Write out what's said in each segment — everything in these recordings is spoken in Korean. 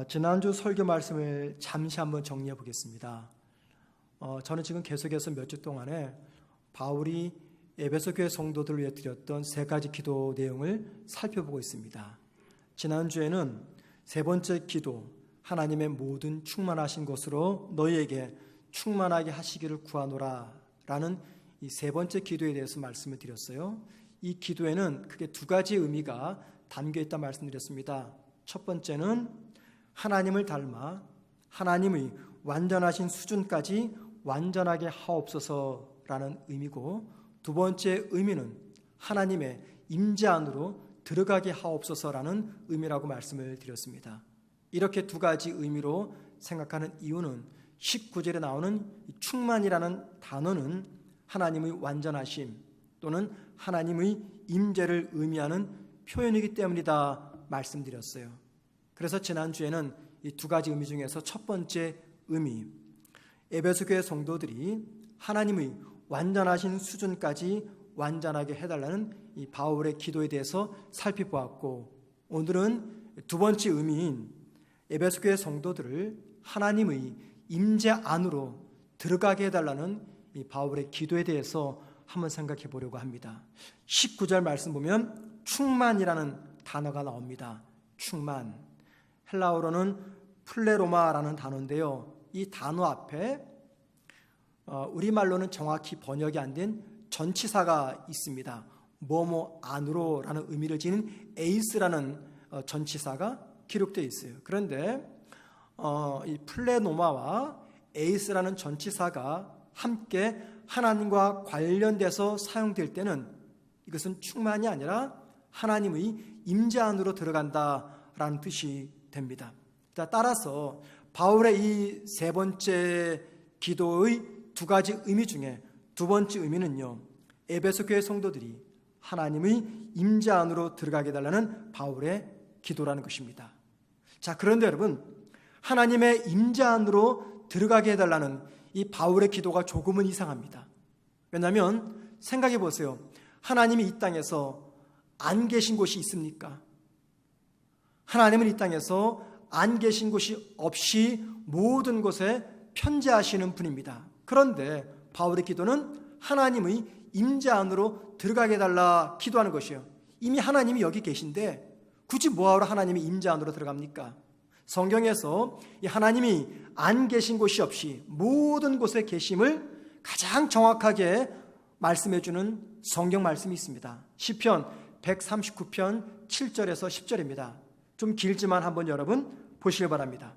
지난주 설교 말씀을 잠시 한번 정리해 보겠습니다. 저는 지금 계속해서 몇 주 동안에 바울이 에베소 교회 성도들을 위해 드렸던 세 가지 기도 내용을 살펴보고 있습니다. 지난주에는 세 번째 기도, 하나님의 모든 충만하신 것으로 너희에게 충만하게 하시기를 구하노라 라는 이 세 번째 기도에 대해서 말씀을 드렸어요. 이 기도에는 크게 두 가지 의미가 담겨 있다 말씀드렸습니다. 첫 번째는 하나님을 닮아 하나님의 완전하신 수준까지 완전하게 하옵소서라는 의미고, 두 번째 의미는 하나님의 임재 안으로 들어가게 하옵소서라는 의미라고 말씀을 드렸습니다. 이렇게 두 가지 의미로 생각하는 이유는 19절에 나오는 충만이라는 단어는 하나님의 완전하심 또는 하나님의 임재를 의미하는 표현이기 때문이다 말씀드렸어요. 그래서 지난주에는 이 두 가지 의미 중에서 첫 번째 의미, 에베소 교회 성도들이 하나님의 완전하신 수준까지 완전하게 해달라는 이 바울의 기도에 대해서 살펴보았고, 오늘은 두 번째 의미인 에베소 교회 성도들을 하나님의 임재 안으로 들어가게 해달라는 이 바울의 기도에 대해서 한번 생각해 보려고 합니다. 19절 말씀 보면 충만이라는 단어가 나옵니다. 충만. 헬라어로는 플레로마라는 단어인데요. 이 단어 앞에 우리말로는 정확히 번역이 안 된 전치사가 있습니다. 뭐뭐 안으로라는 의미를 지닌 에이스라는 전치사가 기록되어 있어요. 그런데 이 플레노마와 에이스라는 전치사가 함께 하나님과 관련돼서 사용될 때는 이것은 충만이 아니라 하나님의 임재 안으로 들어간다라는 뜻이 됩니다. 따라서 바울의 이 세 번째 기도의 두 가지 의미 중에 두 번째 의미는요, 에베소 교회 성도들이 하나님의 임재 안으로 들어가게 해달라는 바울의 기도라는 것입니다. 자, 그런데 여러분, 하나님의 임재 안으로 들어가게 해달라는 이 바울의 기도가 조금은 이상합니다. 왜냐하면 생각해 보세요. 하나님이 이 땅에서 안 계신 곳이 있습니까? 하나님은 이 땅에서 안 계신 곳이 없이 모든 곳에 편재하시는 분입니다. 그런데 바울의 기도는 하나님의 임재 안으로 들어가게 해달라 기도하는 것이에요. 이미 하나님이 여기 계신데 굳이 뭐하러 하나님이 임재 안으로 들어갑니까? 성경에서 이 하나님이 안 계신 곳이 없이 모든 곳에 계심을 가장 정확하게 말씀해 주는 성경 말씀이 있습니다. 시편 139편 7절에서 10절입니다. 좀 길지만 한번 여러분 보시기 바랍니다.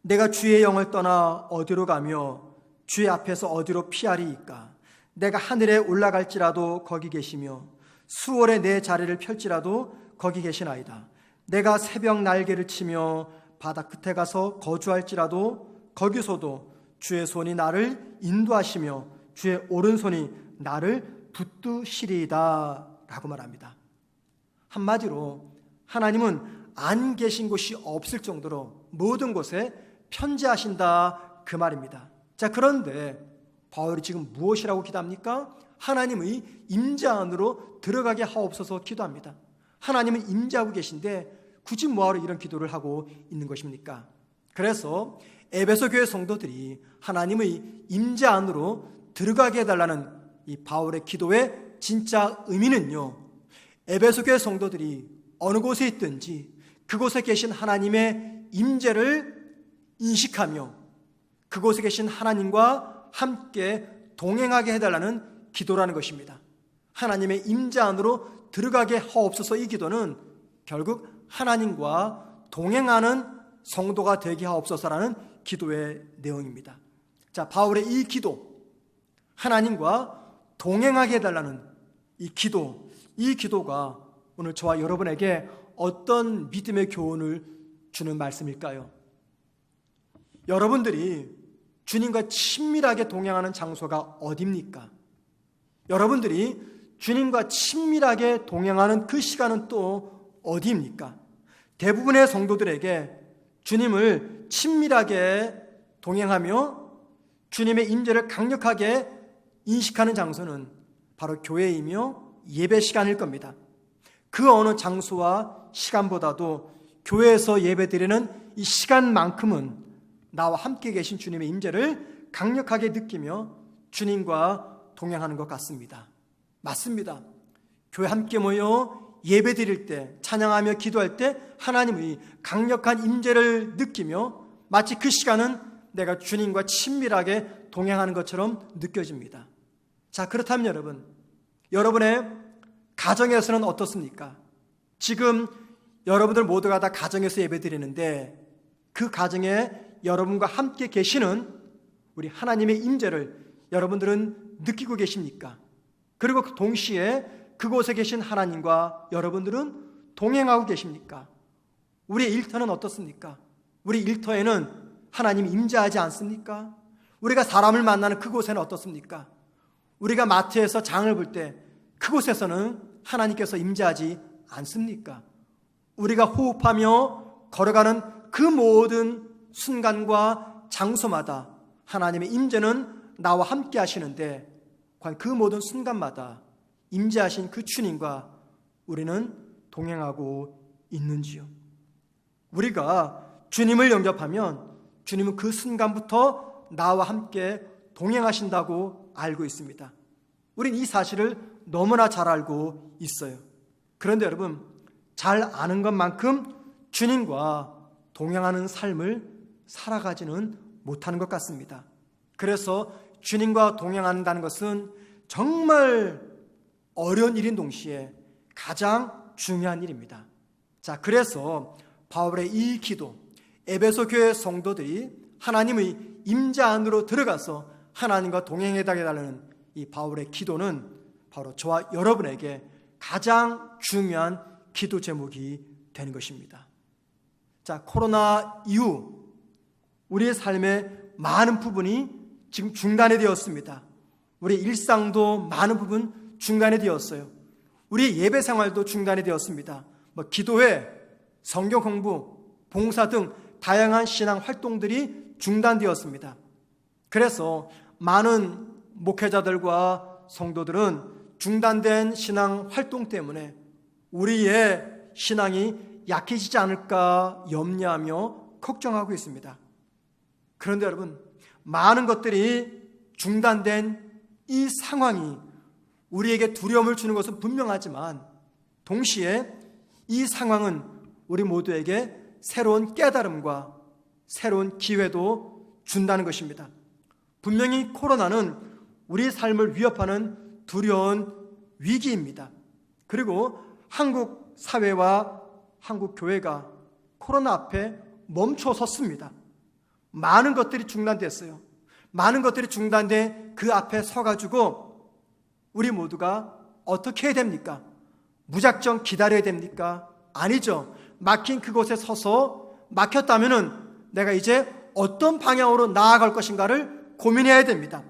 내가 주의 영을 떠나 어디로 가며 주의 앞에서 어디로 피하리이까? 내가 하늘에 올라갈지라도 거기 계시며 수월에 내 자리를 펼지라도 거기 계시나이다. 내가 새벽 날개를 치며 바다 끝에 가서 거주할지라도 거기서도 주의 손이 나를 인도하시며 주의 오른손이 나를 붙드시리이다 라고 말합니다. 한마디로 하나님은 안 계신 곳이 없을 정도로 모든 곳에 편재하신다 그 말입니다. 자, 그런데 바울이 지금 무엇이라고 기도합니까? 하나님의 임재 안으로 들어가게 하옵소서 기도합니다. 하나님은 임재하고 계신데 굳이 뭐하러 이런 기도를 하고 있는 것입니까? 그래서 에베소 교회 성도들이 하나님의 임재 안으로 들어가게 해달라는 이 바울의 기도의 진짜 의미는요, 에베소 교회 성도들이 어느 곳에 있든지 그곳에 계신 하나님의 임재를 인식하며 그곳에 계신 하나님과 함께 동행하게 해달라는 기도라는 것입니다. 하나님의 임재 안으로 들어가게 하옵소서. 이 기도는 결국 하나님과 동행하는 성도가 되게 하옵소서라는 기도의 내용입니다. 자, 바울의 이 기도, 하나님과 동행하게 해달라는 이 기도가 오늘 저와 여러분에게 어떤 믿음의 교훈을 주는 말씀일까요? 여러분들이 주님과 친밀하게 동행하는 장소가 어디입니까? 여러분들이 주님과 친밀하게 동행하는 그 시간은 또 어디입니까? 대부분의 성도들에게 주님을 친밀하게 동행하며 주님의 임재를 강력하게 인식하는 장소는 바로 교회이며 예배 시간일 겁니다. 그 어느 장소와 시간보다도 교회에서 예배드리는 이 시간만큼은 나와 함께 계신 주님의 임재를 강력하게 느끼며 주님과 동행하는 것 같습니다. 맞습니다. 교회 함께 모여 예배드릴 때, 찬양하며 기도할 때 하나님의 강력한 임재를 느끼며 마치 그 시간은 내가 주님과 친밀하게 동행하는 것처럼 느껴집니다. 자, 그렇다면 여러분의 가정에서는 어떻습니까? 지금 여러분들 모두가 다 가정에서 예배드리는데 그 가정에 여러분과 함께 계시는 우리 하나님의 임재를 여러분들은 느끼고 계십니까? 그리고 동시에 그곳에 계신 하나님과 여러분들은 동행하고 계십니까? 우리의 일터는 어떻습니까? 우리 일터에는 하나님이 임재하지 않습니까? 우리가 사람을 만나는 그곳에는 어떻습니까? 우리가 마트에서 장을 볼 때 그곳에서는 하나님께서 임재하지 않습니까? 우리가 호흡하며 걸어가는 그 모든 순간과 장소마다 하나님의 임재는 나와 함께 하시는데 과연 그 모든 순간마다 임재하신 그 주님과 우리는 동행하고 있는지요? 우리가 주님을 영접하면 주님은 그 순간부터 나와 함께 동행하신다고 알고 있습니다. 우린 이 사실을 너무나 잘 알고 있어요. 그런데 여러분, 잘 아는 것만큼 주님과 동행하는 삶을 살아가지는 못하는 것 같습니다. 그래서 주님과 동행한다는 것은 정말 어려운 일인 동시에 가장 중요한 일입니다. 자, 그래서 바울의 이 기도, 에베소 교회 성도들이 하나님의 임재 안으로 들어가서 하나님과 동행해달라는 이 바울의 기도는 바로 저와 여러분에게 가장 중요한 기도 제목이 되는 것입니다. 자, 코로나 이후 우리의 삶의 많은 부분이 지금 중단이 되었습니다. 우리의 일상도 많은 부분 중단이 되었어요. 우리의 예배 생활도 중단이 되었습니다. 기도회, 성경 공부, 봉사 등 다양한 신앙 활동들이 중단되었습니다. 그래서 많은 목회자들과 성도들은 중단된 신앙 활동 때문에 우리의 신앙이 약해지지 않을까 염려하며 걱정하고 있습니다. 그런데 여러분, 많은 것들이 중단된 이 상황이 우리에게 두려움을 주는 것은 분명하지만 동시에 이 상황은 우리 모두에게 새로운 깨달음과 새로운 기회도 준다는 것입니다. 분명히 코로나는 우리 삶을 위협하는 두려운 위기입니다. 그리고 한국 사회와 한국 교회가 코로나 앞에 멈춰 섰습니다. 많은 것들이 중단됐어요. 많은 것들이 중단돼 그 앞에 서가지고 우리 모두가 어떻게 해야 됩니까? 무작정 기다려야 됩니까? 아니죠. 막힌 그곳에 서서 막혔다면은 내가 이제 어떤 방향으로 나아갈 것인가를 고민해야 됩니다.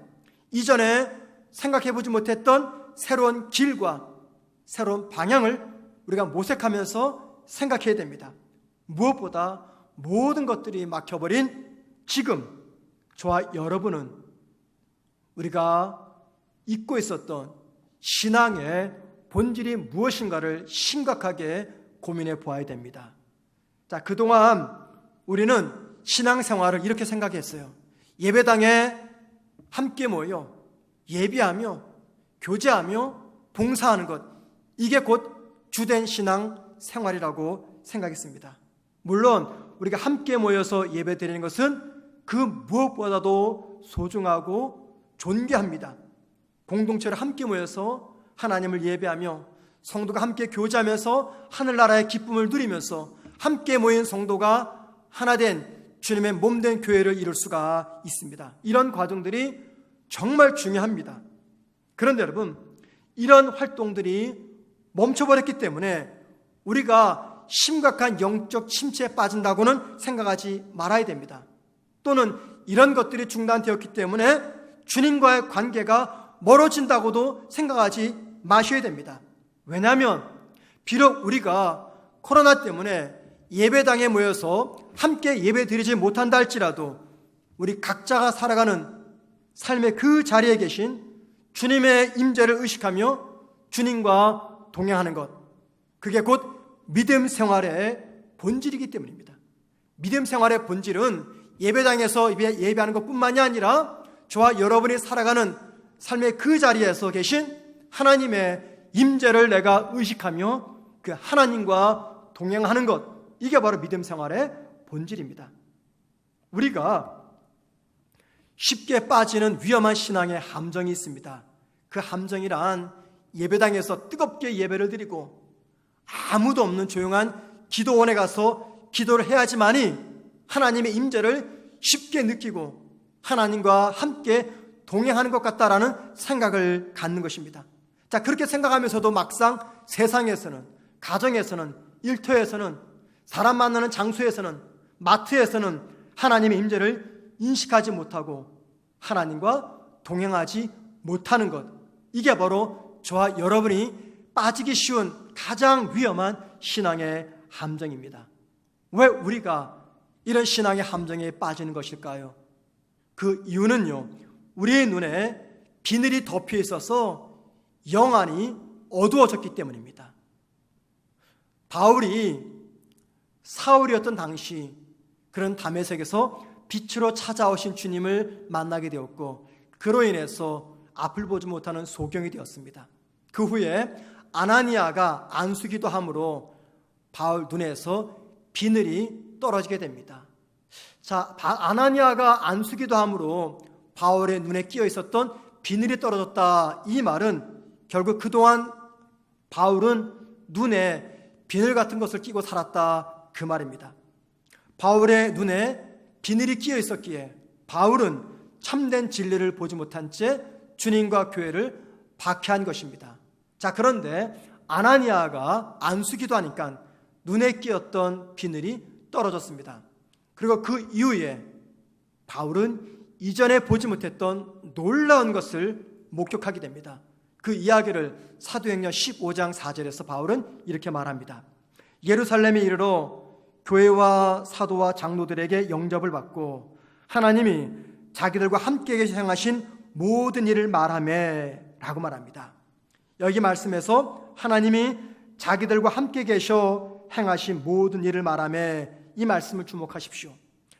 이전에 생각해보지 못했던 새로운 길과 새로운 방향을 우리가 모색하면서 생각해야 됩니다. 무엇보다 모든 것들이 막혀버린 지금 저와 여러분은 우리가 잊고 있었던 신앙의 본질이 무엇인가를 심각하게 고민해 보아야 됩니다. 자, 그동안 우리는 신앙생활을 이렇게 생각했어요. 예배당에 함께 모여 예비하며 교제하며 봉사하는 것, 이게 곧 주된 신앙생활이라고 생각했습니다. 물론 우리가 함께 모여서 예배드리는 것은 그 무엇보다도 소중하고 존귀합니다. 공동체를 함께 모여서 하나님을 예배하며 성도가 함께 교제하면서 하늘나라의 기쁨을 누리면서 함께 모인 성도가 하나된 주님의 몸된 교회를 이룰 수가 있습니다. 이런 과정들이 정말 중요합니다. 그런데 여러분, 이런 활동들이 멈춰버렸기 때문에 우리가 심각한 영적 침체에 빠진다고는 생각하지 말아야 됩니다. 또는 이런 것들이 중단되었기 때문에 주님과의 관계가 멀어진다고도 생각하지 마셔야 됩니다. 왜냐하면 비록 우리가 코로나 때문에 예배당에 모여서 함께 예배드리지 못한다 할지라도 우리 각자가 살아가는 삶의 그 자리에 계신 주님의 임재를 의식하며 주님과 동행하는 것, 그게 곧 믿음 생활의 본질이기 때문입니다. 믿음 생활의 본질은 예배당에서 예배하는 것뿐만이 아니라 저와 여러분이 살아가는 삶의 그 자리에서 계신 하나님의 임재를 내가 의식하며 그 하나님과 동행하는 것, 이게 바로 믿음 생활의 본질입니다. 우리가 쉽게 빠지는 위험한 신앙의 함정이 있습니다. 그 함정이란 예배당에서 뜨겁게 예배를 드리고 아무도 없는 조용한 기도원에 가서 기도를 해야지만이 하나님의 임재를 쉽게 느끼고 하나님과 함께 동행하는 것 같다라는 생각을 갖는 것입니다. 자, 그렇게 생각하면서도 막상 세상에서는, 가정에서는, 일터에서는, 사람 만나는 장소에서는, 마트에서는 하나님의 임재를 인식하지 못하고 하나님과 동행하지 못하는 것, 이게 바로 저와 여러분이 빠지기 쉬운 가장 위험한 신앙의 함정입니다. 왜 우리가 이런 신앙의 함정에 빠지는 것일까요? 그 이유는요, 우리의 눈에 비늘이 덮여 있어서 영안이 어두워졌기 때문입니다. 바울이 사울이었던 당시 그런 다메섹에서 빛으로 찾아오신 주님을 만나게 되었고, 그로 인해서 앞을 보지 못하는 소경이 되었습니다. 그 후에 아나니아가 안수기도 함으로 바울 눈에서 비늘이 떨어지게 됩니다. 자, 아나니아가 안수기도 함으로 바울의 눈에 끼어 있었던 비늘이 떨어졌다, 이 말은 결국 그동안 바울은 눈에 비늘 같은 것을 끼고 살았다, 그 말입니다. 바울의 눈에 비늘이 끼어 있었기에 바울은 참된 진리를 보지 못한 채 주님과 교회를 박해한 것입니다. 자, 그런데 아나니아가 안수기도 하니까 눈에 끼었던 비늘이 떨어졌습니다. 그리고 그 이후에 바울은 이전에 보지 못했던 놀라운 것을 목격하게 됩니다. 그 이야기를 사도행전 15장 4절에서 바울은 이렇게 말합니다. 예루살렘에 이르러 교회와 사도와 장로들에게 영접을 받고 하나님이 자기들과 함께 행하신 모든 일을 말하며 라고 말합니다. 여기 말씀에서 하나님이 자기들과 함께 계셔 행하신 모든 일을 말하며, 이 말씀을 주목하십시오.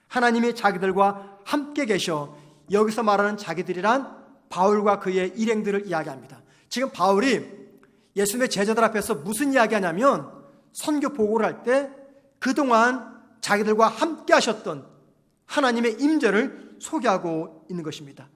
하나님이 자기들과 함께 계셔, 여기서 말하는 자기들이란 바울과 그의 일행들을 이야기합니다. 지금 바울이 예수님의 제자들 앞에서 무슨 이야기하냐면 선교 보고를 할 때 그동안 자기들과 함께 하셨던 하나님의 임재를 소개하고 있는 것입니다.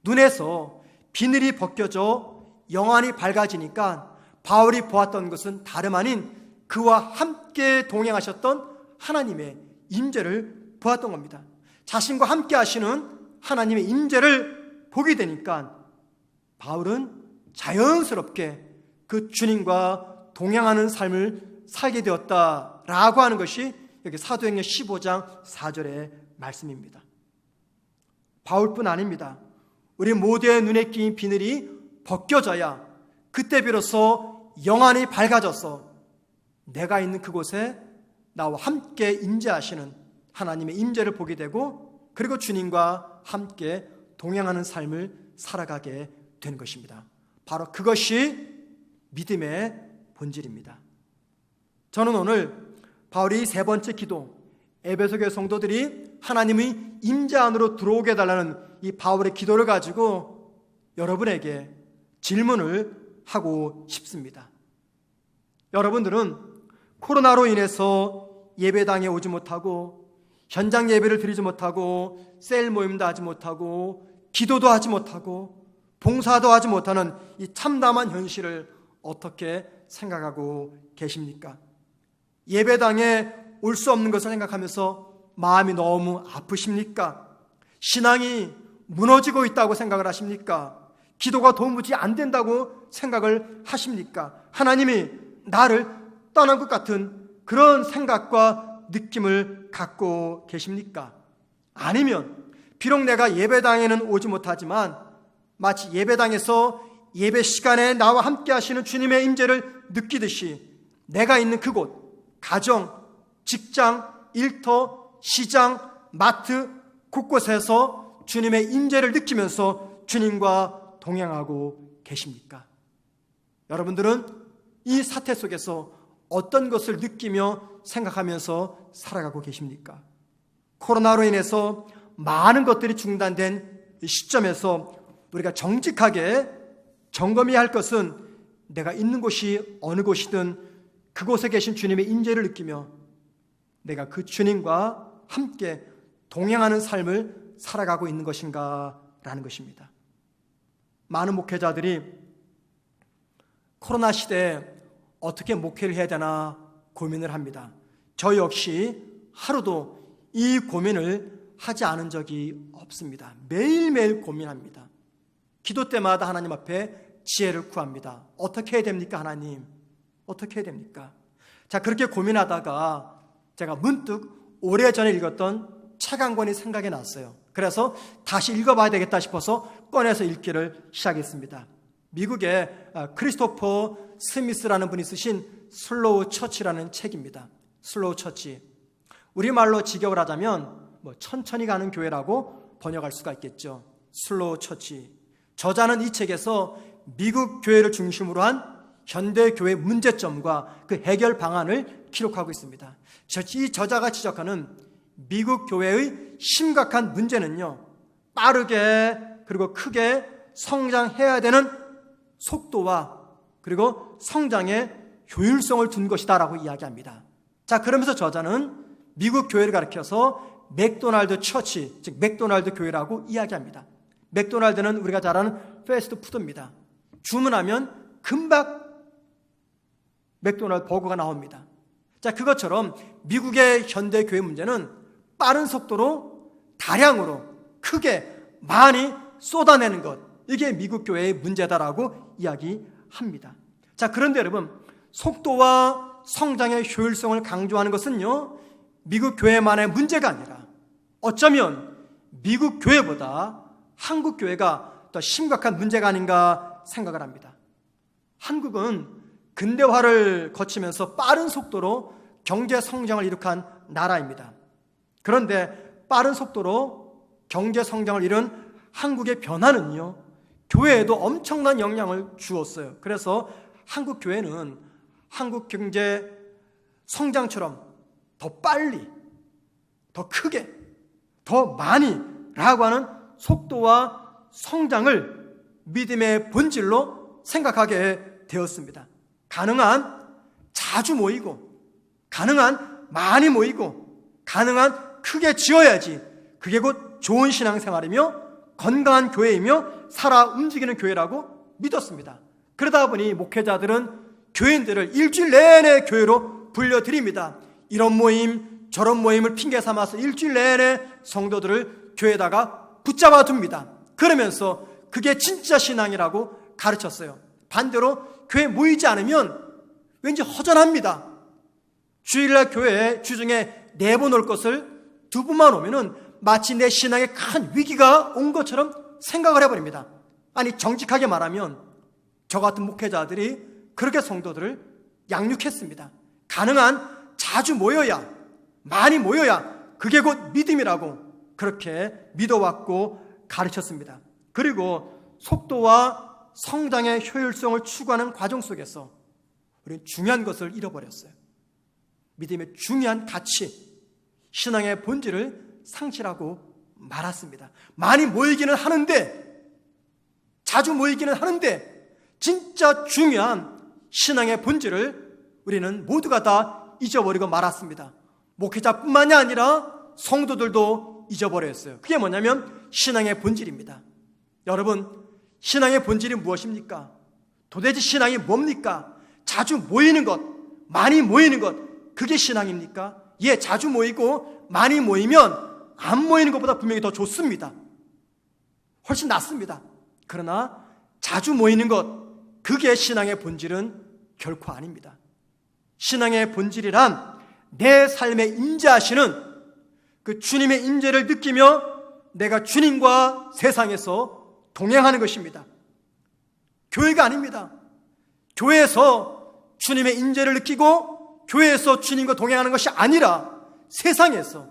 눈에서 비늘이 벗겨져 영안이 밝아지니까 바울이 보았던 것은 다름 아닌 그와 함께 동행하셨던 하나님의 임재를 보았던 겁니다. 자신과 함께 하시는 하나님의 임재를 보게 되니까 바울은 자연스럽게 그 주님과 동행하는 삶을 살게 되었다라고 하는 것이 여기 사도행전 15장 4절의 말씀입니다. 바울뿐 아닙니다. 우리 모두의 눈에 끼인 비늘이 벗겨져야 그때 비로소 영안이 밝아져서 내가 있는 그곳에 나와 함께 임재하시는 하나님의 임재를 보게 되고, 그리고 주님과 함께 동행하는 삶을 살아가게 되는 것입니다. 바로 그것이 믿음의 본질입니다. 저는 오늘 바울이 세 번째 기도, 에베소 교회 성도들이 하나님의 임재 안으로 들어오게 해달라는 이 바울의 기도를 가지고 여러분에게 질문을 하고 싶습니다. 여러분들은 코로나로 인해서 예배당에 오지 못하고 현장 예배를 드리지 못하고 셀 모임도 하지 못하고 기도도 하지 못하고 봉사도 하지 못하는 이 참담한 현실을 어떻게 생각하고 계십니까? 예배당에 올 수 없는 것을 생각하면서 마음이 너무 아프십니까? 신앙이 무너지고 있다고 생각을 하십니까? 기도가 도무지 안 된다고 생각을 하십니까? 하나님이 나를 떠난 것 같은 그런 생각과 느낌을 갖고 계십니까? 아니면 비록 내가 예배당에는 오지 못하지만 마치 예배당에서 예배 시간에 나와 함께 하시는 주님의 임재를 느끼듯이 내가 있는 그곳, 가정, 직장, 일터, 시장, 마트 곳곳에서 주님의 임재를 느끼면서 주님과 동행하고 계십니까? 여러분들은 이 사태 속에서 어떤 것을 느끼며 생각하면서 살아가고 계십니까? 코로나로 인해서 많은 것들이 중단된 이 시점에서 우리가 정직하게 점검해야 할 것은 내가 있는 곳이 어느 곳이든 그곳에 계신 주님의 임재를 느끼며 내가 그 주님과 함께 동행하는 삶을 살아가고 있는 것인가라는 것입니다. 많은 목회자들이 코로나 시대에 어떻게 목회를 해야 되나 고민을 합니다. 저 역시 하루도 이 고민을 하지 않은 적이 없습니다. 매일매일 고민합니다. 기도 때마다 하나님 앞에 지혜를 구합니다. 어떻게 해야 됩니까, 하나님? 어떻게 해야 됩니까? 자, 그렇게 고민하다가 제가 문득 오래전에 읽었던 책 한 권이 생각이 났어요. 그래서 다시 읽어봐야 되겠다 싶어서 꺼내서 읽기를 시작했습니다. 미국의 크리스토퍼 스미스라는 분이 쓰신 슬로우 처치라는 책입니다. 슬로우 처치. 우리말로 직역을 하자면 천천히 가는 교회라고 번역할 수가 있겠죠. 슬로우 처치. 저자는 이 책에서 미국 교회를 중심으로 한 현대 교회 문제점과 그 해결 방안을 기록하고 있습니다. 이 저자가 지적하는 미국 교회의 심각한 문제는요, 빠르게 그리고 크게 성장해야 되는 속도와 그리고 성장의 효율성을 둔 것이다라고 이야기합니다. 자, 그러면서 저자는 미국 교회를 가리켜서 맥도날드 처치, 즉 맥도날드 교회라고 이야기합니다. 맥도날드는 우리가 잘 아는 패스트푸드입니다. 주문하면 금방 맥도날드 버거가 나옵니다. 자, 그것처럼 미국의 현대 교회 문제는 빠른 속도로 다량으로 크게 많이 쏟아내는 것, 이게 미국 교회의 문제다라고 이야기합니다. 자, 그런데 여러분, 속도와 성장의 효율성을 강조하는 것은요, 미국 교회만의 문제가 아니라 어쩌면 미국 교회보다 한국 교회가 더 심각한 문제가 아닌가 생각을 합니다. 한국은 근대화를 거치면서 빠른 속도로 경제 성장을 이룩한 나라입니다. 그런데 빠른 속도로 경제 성장을 이룬 한국의 변화는요, 교회에도 엄청난 영향을 주었어요. 그래서 한국 교회는 한국 경제 성장처럼 더 빨리, 더 크게, 더 많이 라고 하는 속도와 성장을 믿음의 본질로 생각하게 되었습니다. 가능한 자주 모이고, 가능한 많이 모이고, 가능한 크게 지어야지 그게 곧 좋은 신앙생활이며 건강한 교회이며 살아 움직이는 교회라고 믿었습니다. 그러다 보니 목회자들은 교인들을 일주일 내내 교회로 불려드립니다. 이런 모임 저런 모임을 핑계 삼아서 일주일 내내 성도들을 교회에다가 붙잡아 둡니다. 그러면서 그게 진짜 신앙이라고 가르쳤어요. 반대로 교회에 모이지 않으면 왠지 허전합니다. 주일날 교회에 주중에 4번 올 것을 2번만 오면은 마치 내 신앙에 큰 위기가 온 것처럼 생각을 해버립니다. 아니, 정직하게 말하면 저 같은 목회자들이 그렇게 성도들을 양육했습니다. 가능한 자주 모여야, 많이 모여야 그게 곧 믿음이라고 그렇게 믿어왔고 가르쳤습니다. 그리고 속도와 성장의 효율성을 추구하는 과정 속에서 우리는 중요한 것을 잃어버렸어요. 믿음의 중요한 가치, 신앙의 본질을 상실하고 말았습니다. 많이 모이기는 하는데, 자주 모이기는 하는데 진짜 중요한 신앙의 본질을 우리는 모두가 다 잊어버리고 말았습니다. 목회자뿐만이 아니라 성도들도 잊어버렸어요. 그게 뭐냐면 신앙의 본질입니다. 여러분, 신앙의 본질이 무엇입니까? 도대체 신앙이 뭡니까? 자주 모이는 것, 많이 모이는 것, 그게 신앙입니까? 예, 자주 모이고 많이 모이면 안 모이는 것보다 분명히 더 좋습니다. 훨씬 낫습니다. 그러나 자주 모이는 것, 그게 신앙의 본질은 결코 아닙니다. 신앙의 본질이란 내 삶에 임재하시는 그 주님의 임재를 느끼며 내가 주님과 세상에서 동행하는 것입니다. 교회가 아닙니다. 교회에서 주님의 임재를 느끼고 교회에서 주님과 동행하는 것이 아니라 세상에서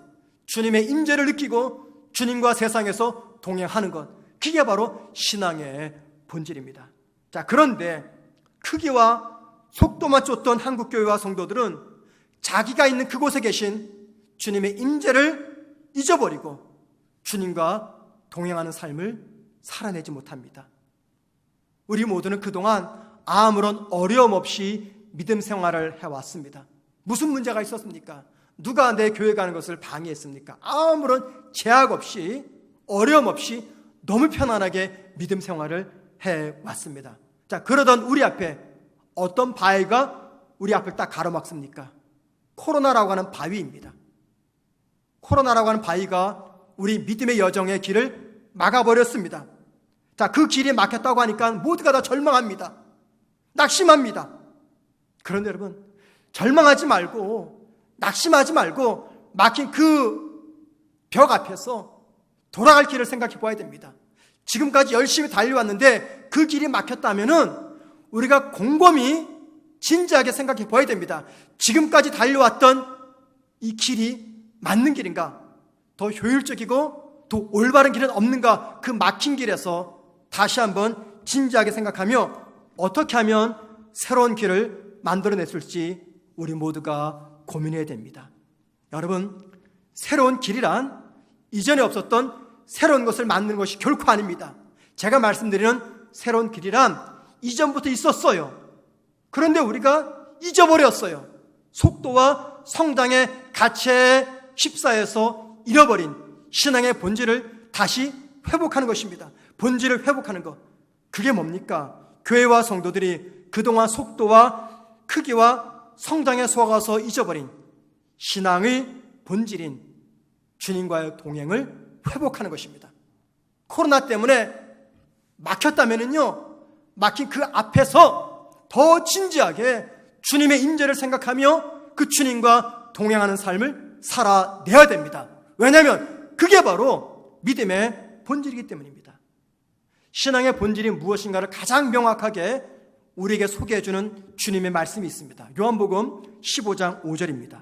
주님의 임재를 느끼고 주님과 세상에서 동행하는 것, 그게 바로 신앙의 본질입니다. 자, 그런데 크기와 속도만 쫓던 한국교회와 성도들은 자기가 있는 그곳에 계신 주님의 임재를 잊어버리고 주님과 동행하는 삶을 살아내지 못합니다. 우리 모두는 그동안 아무런 어려움 없이 믿음 생활을 해왔습니다. 무슨 문제가 있었습니까? 누가 내 교회 가는 것을 방해했습니까? 아무런 제약 없이, 어려움 없이 너무 편안하게 믿음 생활을 해왔습니다. 자, 그러던 우리 앞에 어떤 바위가 우리 앞을 딱 가로막습니까? 코로나라고 하는 바위입니다. 코로나라고 하는 바위가 우리 믿음의 여정의 길을 막아버렸습니다. 자, 그 길이 막혔다고 하니까 모두가 다 절망합니다. 낙심합니다. 그런데 여러분, 절망하지 말고 낙심하지 말고 막힌 그 벽 앞에서 돌아갈 길을 생각해 보아야 됩니다. 지금까지 열심히 달려왔는데 그 길이 막혔다면은 우리가 곰곰이 진지하게 생각해 보아야 됩니다. 지금까지 달려왔던 이 길이 맞는 길인가? 더 효율적이고 더 올바른 길은 없는가? 그 막힌 길에서 다시 한번 진지하게 생각하며 어떻게 하면 새로운 길을 만들어냈을지 우리 모두가 고민해야 됩니다. 여러분, 새로운 길이란 이전에 없었던 새로운 것을 만드는 것이 결코 아닙니다. 제가 말씀드리는 새로운 길이란 이전부터 있었어요. 그런데 우리가 잊어버렸어요. 속도와 성장의 가치에 휩싸여서 잃어버린 신앙의 본질을 다시 회복하는 것입니다. 본질을 회복하는 것. 그게 뭡니까? 교회와 성도들이 그동안 속도와 크기와 성장에 속아서 잊어버린 신앙의 본질인 주님과의 동행을 회복하는 것입니다. 코로나 때문에 막혔다면요, 막힌 그 앞에서 더 진지하게 주님의 임재를 생각하며 그 주님과 동행하는 삶을 살아내야 됩니다. 왜냐하면 그게 바로 믿음의 본질이기 때문입니다. 신앙의 본질이 무엇인가를 가장 명확하게 우리에게 소개해주는 주님의 말씀이 있습니다. 요한복음 15장 5절입니다.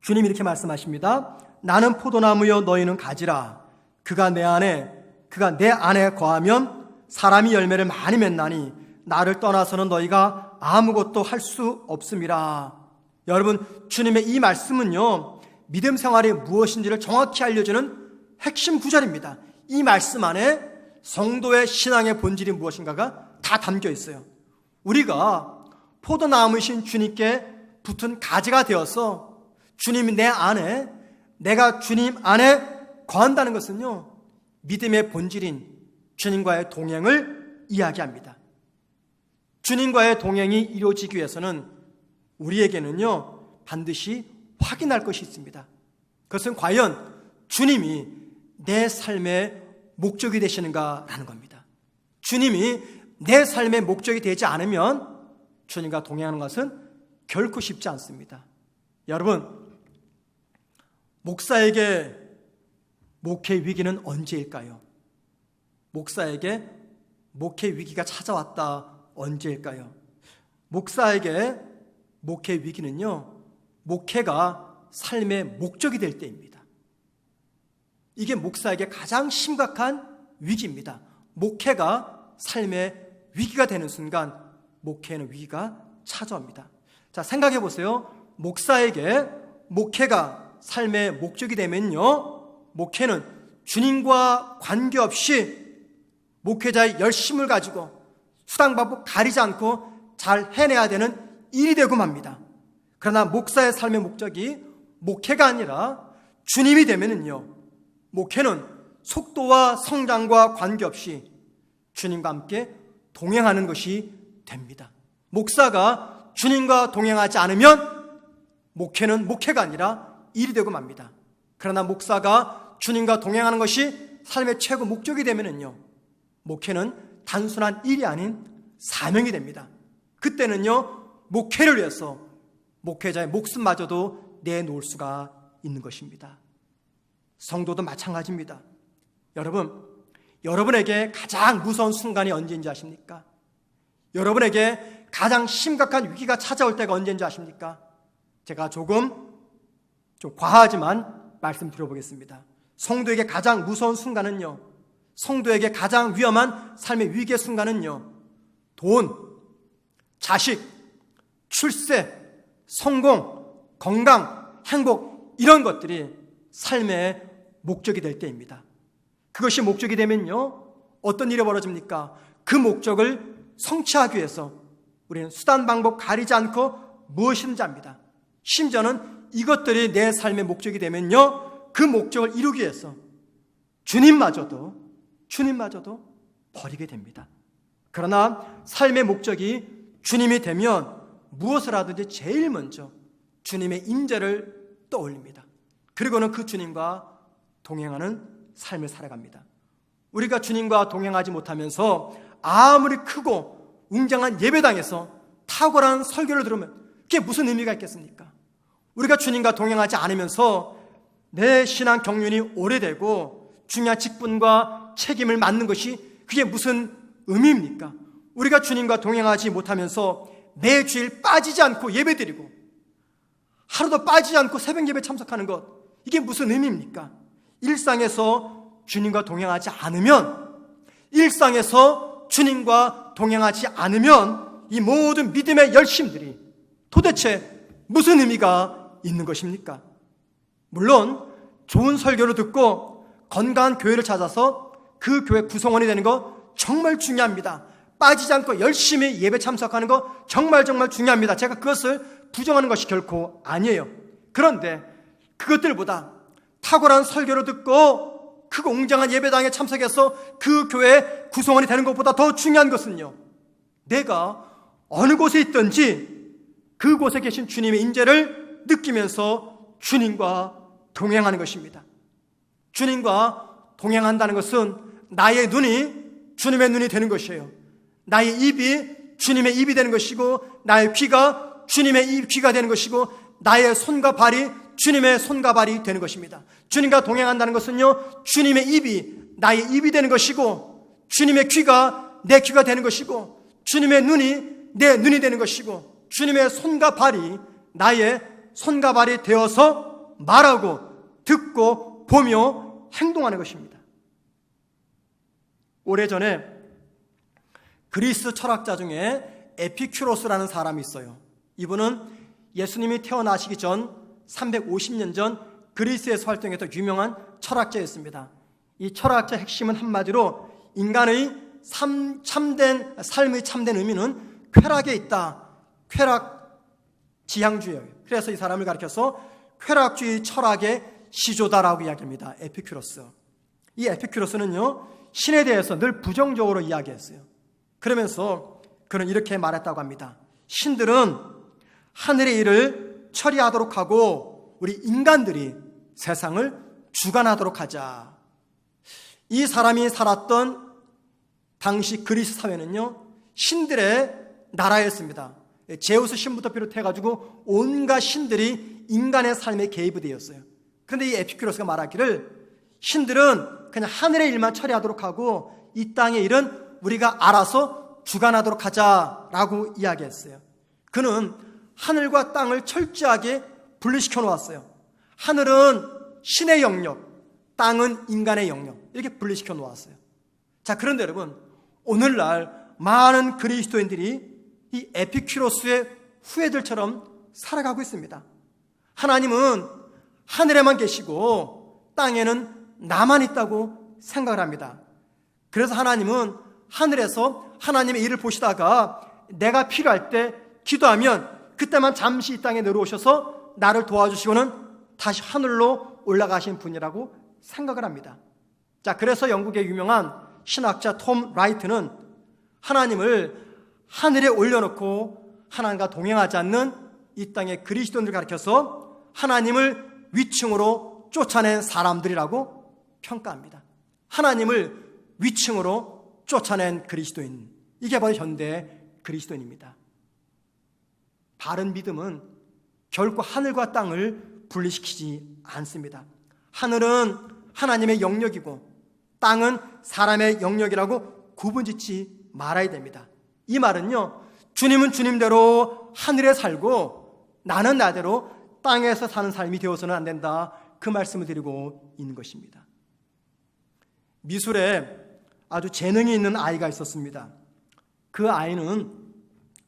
주님이 이렇게 말씀하십니다. 나는 포도나무여 너희는 가지라. 그가 내 안에 거하면 사람이 열매를 많이 맺나니 나를 떠나서는 너희가 아무것도 할 수 없음이라. 여러분, 주님의 이 말씀은요, 믿음 생활이 무엇인지를 정확히 알려주는 핵심 구절입니다. 이 말씀 안에 성도의 신앙의 본질이 무엇인가가 다 담겨 있어요. 우리가 포도나무이신 주님께 붙은 가지가 되어서 주님이 내 안에, 내가 주님 안에 거한다는 것은요, 믿음의 본질인 주님과의 동행을 이야기합니다. 주님과의 동행이 이루어지기 위해서는 우리에게는요, 반드시 확인할 것이 있습니다. 그것은 과연 주님이 내 삶의 목적이 되시는가라는 겁니다. 주님이 내 삶의 목적이 되지 않으면 주님과 동행하는 것은 결코 쉽지 않습니다. 여러분, 목사에게 목회 위기는 언제일까요? 목사에게 목회 위기가 찾아왔다 언제일까요? 목사에게 목회 위기는요, 목회가 삶의 목적이 될 때입니다. 이게 목사에게 가장 심각한 위기입니다. 목회가 삶의 위기가 되는 순간 목회에는 위기가 찾아옵니다. 자, 생각해 보세요. 목사에게 목회가 삶의 목적이 되면요, 목회는 주님과 관계없이 목회자의 열심을 가지고 수당 방법 가리지 않고 잘 해내야 되는 일이 되고 맙니다. 그러나 목사의 삶의 목적이 목회가 아니라 주님이 되면은요, 목회는 속도와 성장과 관계없이 주님과 함께 동행하는 것이 됩니다. 목사가 주님과 동행하지 않으면 목회는 목회가 아니라 일이 되고 맙니다. 그러나 목사가 주님과 동행하는 것이 삶의 최고 목적이 되면은요, 목회는 단순한 일이 아닌 사명이 됩니다. 그때는요, 목회를 위해서 목회자의 목숨마저도 내놓을 수가 있는 것입니다. 성도도 마찬가지입니다. 여러분, 여러분에게 가장 무서운 순간이 언제인지 아십니까? 여러분에게 가장 심각한 위기가 찾아올 때가 언제인지 아십니까? 제가 좀 과하지만 말씀드려보겠습니다. 성도에게 가장 무서운 순간은요, 성도에게 가장 위험한 삶의 위기의 순간은요, 돈, 자식, 출세, 성공, 건강, 행복 이런 것들이 삶의 목적이 될 때입니다. 그것이 목적이 되면요, 어떤 일이 벌어집니까? 그 목적을 성취하기 위해서 우리는 수단 방법 가리지 않고 무엇이든지 합니다. 심지어는 이것들이 내 삶의 목적이 되면요, 그 목적을 이루기 위해서 주님마저도 버리게 됩니다. 그러나 삶의 목적이 주님이 되면 무엇을 하든지 제일 먼저 주님의 임재를 떠올립니다. 그리고는 그 주님과 동행하는 삶을 살아갑니다. 우리가 주님과 동행하지 못하면서 아무리 크고 웅장한 예배당에서 탁월한 설교를 들으면 그게 무슨 의미가 있겠습니까? 우리가 주님과 동행하지 않으면서 내 신앙 경륜이 오래되고 중요한 직분과 책임을 맡는 것이 그게 무슨 의미입니까? 우리가 주님과 동행하지 못하면서 매주일 빠지지 않고 예배드리고 하루도 빠지지 않고 새벽 예배 참석하는 것, 이게 무슨 의미입니까? 일상에서 주님과 동행하지 않으면, 일상에서 주님과 동행하지 않으면 이 모든 믿음의 열심들이 도대체 무슨 의미가 있는 것입니까? 물론 좋은 설교를 듣고 건강한 교회를 찾아서 그 교회 구성원이 되는 거 정말 중요합니다. 빠지지 않고 열심히 예배 참석하는 거 정말 중요합니다. 제가 그것을 부정하는 것이 결코 아니에요. 그런데 그것들보다 탁월한 설교를 듣고 그 웅장한 예배당에 참석해서 그 교회 구성원이 되는 것보다 더 중요한 것은요, 내가 어느 곳에 있든지 그곳에 계신 주님의 임재를 느끼면서 주님과 동행하는 것입니다. 주님과 동행한다는 것은 나의 눈이 주님의 눈이 되는 것이에요. 나의 입이 주님의 입이 되는 것이고, 나의 귀가 주님의 귀가 되는 것이고, 나의 손과 발이 주님의 손과 발이 되는 것입니다. 주님과 동행한다는 것은요, 주님의 입이 나의 입이 되는 것이고, 주님의 귀가 내 귀가 되는 것이고, 주님의 눈이 내 눈이 되는 것이고, 주님의 손과 발이 나의 손과 발이 되어서 말하고 듣고 보며 행동하는 것입니다. 오래전에 그리스 철학자 중에 에피큐로스라는 사람이 있어요. 이분은 예수님이 태어나시기 전 350년 전 그리스에서 활동했던 유명한 철학자였습니다. 이 철학자의 핵심은 한마디로 인간의 삶의 참된 의미는 쾌락에 있다. 쾌락 지향주의예요. 그래서 이 사람을 가리켜서 쾌락주의 철학의 시조다라고 이야기합니다. 에피큐로스. 이 에피큐로스는요, 신에 대해서 늘 부정적으로 이야기했어요. 그러면서 그는 이렇게 말했다고 합니다. 신들은 하늘의 일을 처리하도록 하고 우리 인간들이 세상을 주관하도록 하자. 이 사람이 살았던 당시 그리스 사회는요, 신들의 나라였습니다. 제우스 신부터 비롯해가지고 온갖 신들이 인간의 삶에 개입이 되었어요. 그런데 이 에피큐로스가 말하기를 신들은 그냥 하늘의 일만 처리하도록 하고 이 땅의 일은 우리가 알아서 주관하도록 하자라고 이야기했어요. 그는 하늘과 땅을 철저하게 분리시켜 놓았어요. 하늘은 신의 영역, 땅은 인간의 영역, 이렇게 분리시켜 놓았어요. 자, 그런데 여러분, 오늘날 많은 그리스도인들이 이 에피큐로스의 후예들처럼 살아가고 있습니다. 하나님은 하늘에만 계시고 땅에는 나만 있다고 생각을 합니다. 그래서 하나님은 하늘에서 하나님의 일을 보시다가 내가 필요할 때 기도하면 그때만 잠시 이 땅에 내려오셔서 나를 도와주시고는 다시 하늘로 올라가신 분이라고 생각을 합니다. 자, 그래서 영국의 유명한 신학자 톰 라이트는 하나님을 하늘에 올려놓고 하나님과 동행하지 않는 이 땅의 그리스도인들을 가리켜서 하나님을 위층으로 쫓아낸 사람들이라고 평가합니다. 하나님을 위층으로 쫓아낸 그리스도인, 이게 바로 현대 그리스도인입니다. 바른 믿음은 결코 하늘과 땅을 분리시키지 않습니다. 하늘은 하나님의 영역이고 땅은 사람의 영역이라고 구분짓지 말아야 됩니다. 이 말은요, 주님은 주님대로 하늘에 살고 나는 나대로 땅에서 사는 삶이 되어서는 안 된다, 그 말씀을 드리고 있는 것입니다. 미술에 아주 재능이 있는 아이가 있었습니다. 그 아이는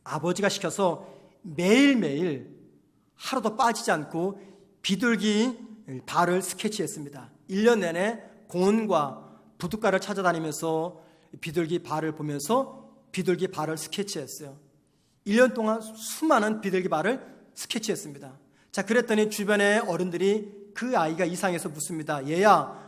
아버지가 시켜서 매일매일 하루도 빠지지 않고 비둘기 발을 스케치했습니다. 1년 내내 공원과 부둣가를 찾아다니면서 비둘기 발을 보면서 비둘기 발을 스케치했어요. 1년 동안 수많은 비둘기 발을 스케치했습니다. 자, 그랬더니 주변의 어른들이 그 아이가 이상해서 묻습니다. 얘야,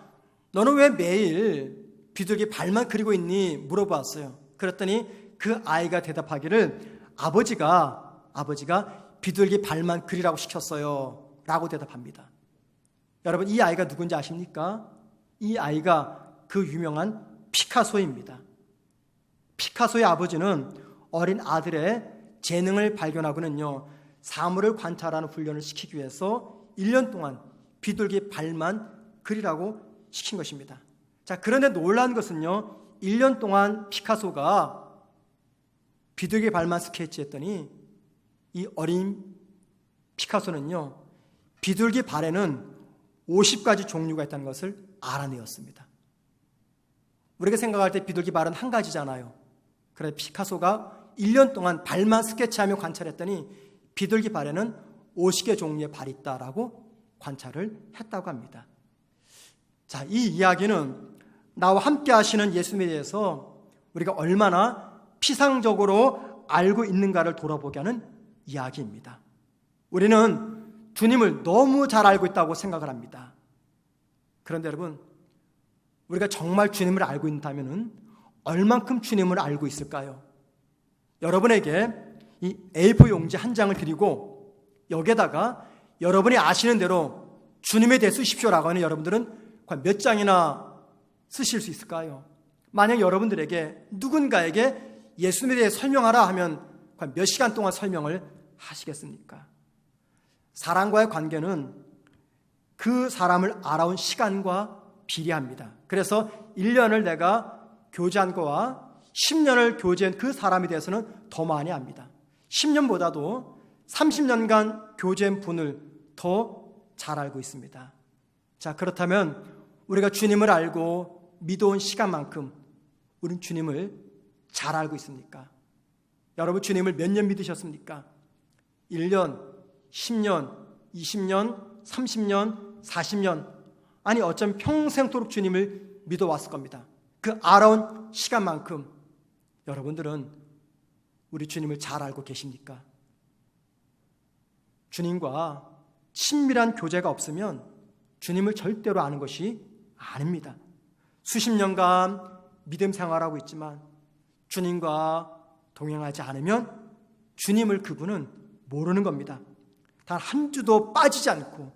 너는 왜 매일 비둘기 발만 그리고 있니? 물어봤어요. 그랬더니 그 아이가 대답하기를 아버지가 비둘기 발만 그리라고 시켰어요 라고 대답합니다. 여러분, 이 아이가 누군지 아십니까? 이 아이가 그 유명한 피카소입니다. 피카소의 아버지는 어린 아들의 재능을 발견하고는요, 사물을 관찰하는 훈련을 시키기 위해서 1년 동안 비둘기 발만 그리라고 시킨 것입니다. 자, 그런데 놀라운 것은요, 1년 동안 피카소가 비둘기 발만 스케치했더니 이 어린 피카소는요, 비둘기 발에는 50가지 종류가 있다는 것을 알아내었습니다. 우리가 생각할 때 비둘기 발은 한 가지잖아요. 그래서 피카소가 1년 동안 발만 스케치하며 관찰했더니 비둘기 발에는 50개 종류의 발이 있다라고 관찰을 했다고 합니다. 자, 이 이야기는 나와 함께 하시는 예수님에 대해서 우리가 얼마나 피상적으로 알고 있는가를 돌아보게 하는 이야기입니다. 우리는 주님을 너무 잘 알고 있다고 생각을 합니다. 그런데 여러분, 우리가 정말 주님을 알고 있다면 얼만큼 주님을 알고 있을까요? 여러분에게 이 A4 용지 한 장을 드리고 여기에다가 여러분이 아시는 대로 주님에 대해 쓰십시오라고 하면 여러분들은 과연 몇 장이나 쓰실 수 있을까요? 만약 여러분들에게 누군가에게 예수님에 대해 설명하라 하면 과연 몇 시간 동안 설명을 하시겠습니까? 사람과의 관계는 그 사람을 알아온 시간과 비례합니다. 그래서 1년을 내가 교제한 거와 10년을 교제한 그 사람에 대해서는 더 많이 압니다. 10년보다도 30년간 교제한 분을 더 잘 알고 있습니다. 자, 그렇다면 우리가 주님을 알고 믿어온 시간만큼 우리는 주님을 잘 알고 있습니까? 여러분, 주님을 몇 년 믿으셨습니까? 1년, 10년, 20년, 30년, 40년, 아니 어쩌면 평생토록 주님을 믿어왔을 겁니다. 그 알아온 시간만큼 여러분들은 우리 주님을 잘 알고 계십니까? 주님과 친밀한 교제가 없으면 주님을 절대로 아는 것이 아닙니다. 수십 년간 믿음 생활하고 있지만 주님과 동행하지 않으면 주님을 그분은 모르는 겁니다. 단 한 주도 빠지지 않고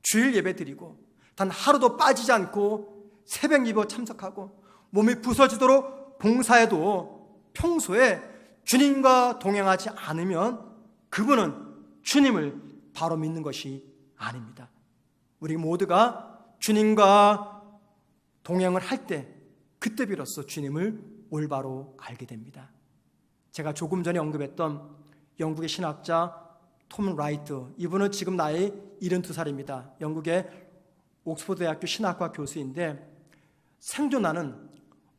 주일 예배 드리고 단 하루도 빠지지 않고 새벽 예배 참석하고 몸이 부서지도록 봉사해도 평소에 주님과 동행하지 않으면 그분은 주님을 바로 믿는 것이 아닙니다. 우리 모두가 주님과 동행을 할 때 그때 비로소 주님을 올바로 알게 됩니다. 제가 조금 전에 언급했던 영국의 신학자 톰 라이트, 이분은 지금 나이 72살입니다. 영국의 옥스퍼드 대학교 신학과 교수인데 생존하는,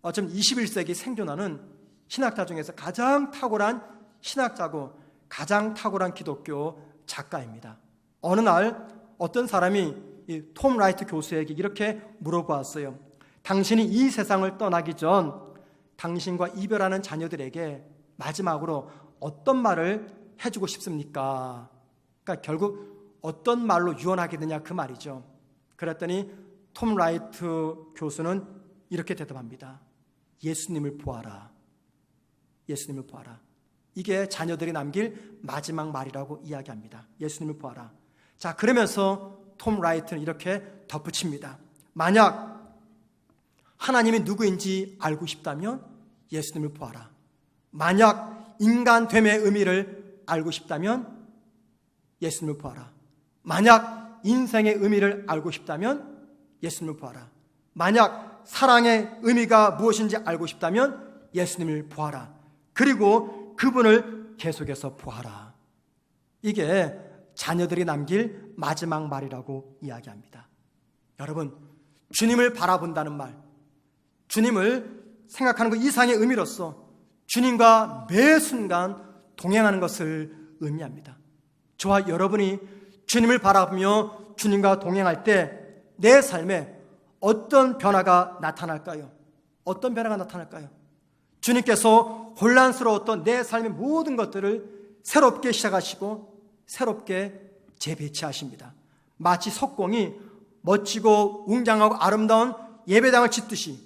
어쩌면 21세기 생존하는 신학자 중에서 가장 탁월한 신학자고 가장 탁월한 기독교 작가입니다. 어느 날 어떤 사람이 이 톰 라이트 교수에게 이렇게 물어보았어요. 당신이 이 세상을 떠나기 전 당신과 이별하는 자녀들에게 마지막으로 어떤 말을 해주고 싶습니까? 그러니까 결국 어떤 말로 유언하게 되냐 그 말이죠. 그랬더니 톰 라이트 교수는 이렇게 대답합니다. 예수님을 보아라. 예수님을 보아라. 이게 자녀들이 남길 마지막 말이라고 이야기합니다. 예수님을 보아라. 자, 그러면서 톰 라이트는 이렇게 덧붙입니다. 만약 하나님이 누구인지 알고 싶다면 예수님을 보아라. 만약 인간됨의 의미를 알고 싶다면 예수님을 보아라. 만약 인생의 의미를 알고 싶다면 예수님을 보아라. 만약 사랑의 의미가 무엇인지 알고 싶다면 예수님을 보아라. 그리고 그분을 계속해서 보아라. 이게 자녀들이 남길 마지막 말이라고 이야기합니다. 여러분, 주님을 바라본다는 말, 주님을 생각하는 것 이상의 의미로서 주님과 매 순간 동행하는 것을 의미합니다. 저와 여러분이 주님을 바라보며 주님과 동행할 때 내 삶에 어떤 변화가 나타날까요? 어떤 변화가 나타날까요? 주님께서 혼란스러웠던 내 삶의 모든 것들을 새롭게 시작하시고 새롭게 재배치하십니다. 마치 석공이 멋지고 웅장하고 아름다운 예배당을 짓듯이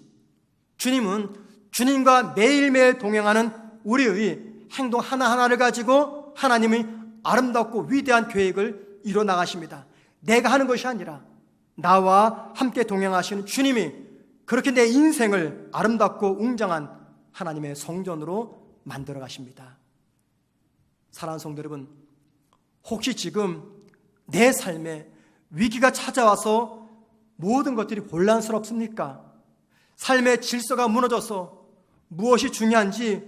주님은 주님과 매일매일 동행하는 우리의 행동 하나하나를 가지고 하나님의 아름답고 위대한 계획을 이뤄나가십니다. 내가 하는 것이 아니라 나와 함께 동행하시는 주님이 그렇게 내 인생을 아름답고 웅장한 하나님의 성전으로 만들어 가십니다. 사랑하는 성도 여러분, 혹시 지금 내 삶에 위기가 찾아와서 모든 것들이 혼란스럽습니까? 삶의 질서가 무너져서 무엇이 중요한지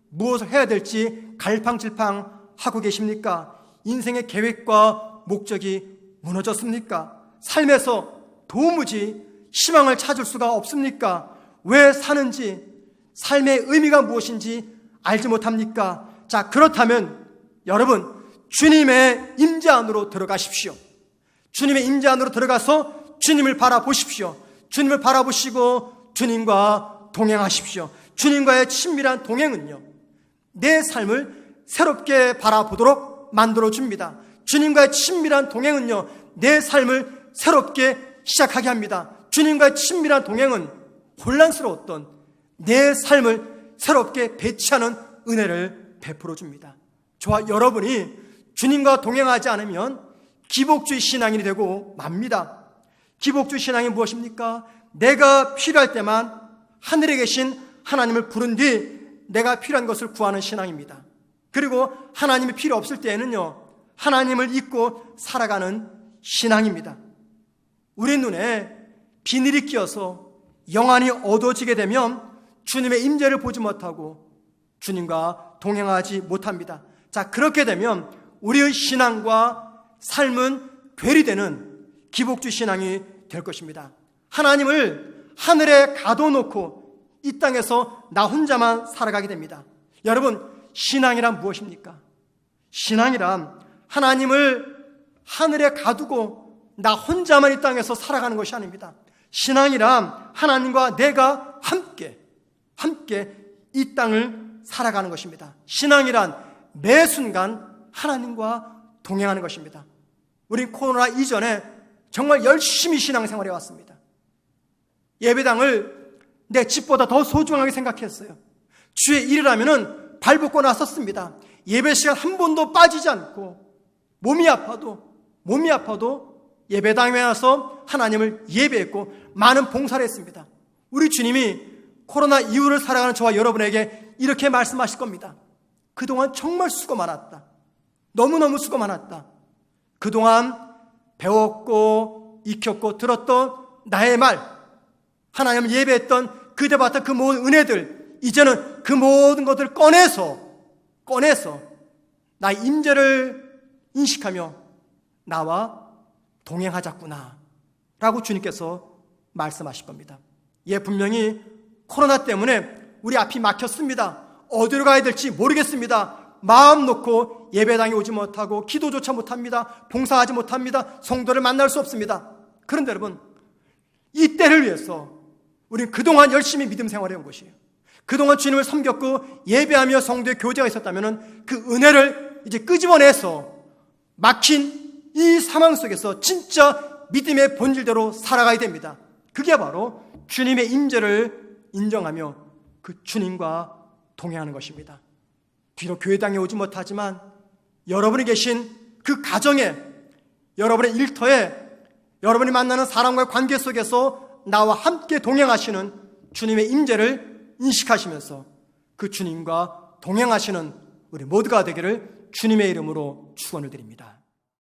무엇을 해야 될지 갈팡질팡하고 계십니까? 인생의 계획과 목적이 무너졌습니까? 삶에서 도무지 희망을 찾을 수가 없습니까? 왜 사는지, 삶의 의미가 무엇인지 알지 못합니까? 자, 그렇다면 여러분, 주님의 임재 안으로 들어가십시오. 주님의 임재 안으로 들어가서 주님을 바라보십시오. 주님을 바라보시고 주님과 동행하십시오. 주님과의 친밀한 동행은요, 내 삶을 새롭게 바라보도록 만들어줍니다. 주님과의 친밀한 동행은요, 내 삶을 새롭게 시작하게 합니다. 주님과의 친밀한 동행은 혼란스러웠던 내 삶을 새롭게 배치하는 은혜를 베풀어 줍니다. 저와 여러분이 주님과 동행하지 않으면 기복주의 신앙인이 되고 맙니다. 기복주의 신앙이 무엇입니까? 내가 필요할 때만 하늘에 계신 하나님을 부른 뒤 내가 필요한 것을 구하는 신앙입니다. 그리고 하나님이 필요 없을 때에는요, 하나님을 잊고 살아가는 신앙입니다. 우리 눈에 비늘이 끼어서 영안이 어두워지게 되면 주님의 임재를 보지 못하고 주님과 동행하지 못합니다. 자, 그렇게 되면 우리의 신앙과 삶은 괴리되는 기복주의 신앙이 될 것입니다. 하나님을 하늘에 가둬놓고 이 땅에서 나 혼자만 살아가게 됩니다. 여러분, 신앙이란 무엇입니까? 신앙이란 하나님을 하늘에 가두고 나 혼자만 이 땅에서 살아가는 것이 아닙니다. 신앙이란 하나님과 내가 함께 이 땅을 살아가는 것입니다. 신앙이란 매 순간 하나님과 동행하는 것입니다. 우리 코로나 이전에 정말 열심히 신앙생활해 왔습니다. 예배당을 내 집보다 더 소중하게 생각했어요. 주의 일이라면 발벗고 나섰습니다. 예배 시간 한 번도 빠지지 않고 몸이 아파도 예배당에 와서 하나님을 예배했고 많은 봉사를 했습니다. 우리 주님이 코로나 이후를 살아가는 저와 여러분에게 이렇게 말씀하실 겁니다. 그동안 정말 수고 많았다. 너무너무 수고 많았다. 그동안 배웠고 익혔고 들었던 나의 말, 하나님을 예배했던 그때 봤던 그 모든 은혜들, 이제는 그 모든 것들을 꺼내서 나의 임재를 인식하며 나와 동행하자꾸나 라고 주님께서 말씀하실 겁니다. 예, 분명히 코로나 때문에 우리 앞이 막혔습니다. 어디로 가야 될지 모르겠습니다. 마음 놓고 예배당에 오지 못하고 기도조차 못합니다. 봉사하지 못합니다. 성도를 만날 수 없습니다. 그런데 여러분, 이 때를 위해서 우리는 그동안 열심히 믿음 생활해 온 것이에요. 그동안 주님을 섬겼고 예배하며 성도의 교제가 있었다면 그 은혜를 이제 끄집어내서 막힌 이 상황 속에서 진짜 믿음의 본질대로 살아가야 됩니다. 그게 바로 주님의 임재를 인정하며 그 주님과 동행하는 것입니다. 비록 교회당에 오지 못하지만 여러분이 계신 그 가정에, 여러분의 일터에, 여러분이 만나는 사람과의 관계 속에서 나와 함께 동행하시는 주님의 임재를 인식하시면서 그 주님과 동행하시는 우리 모두가 되기를 주님의 이름으로 축원을 드립니다.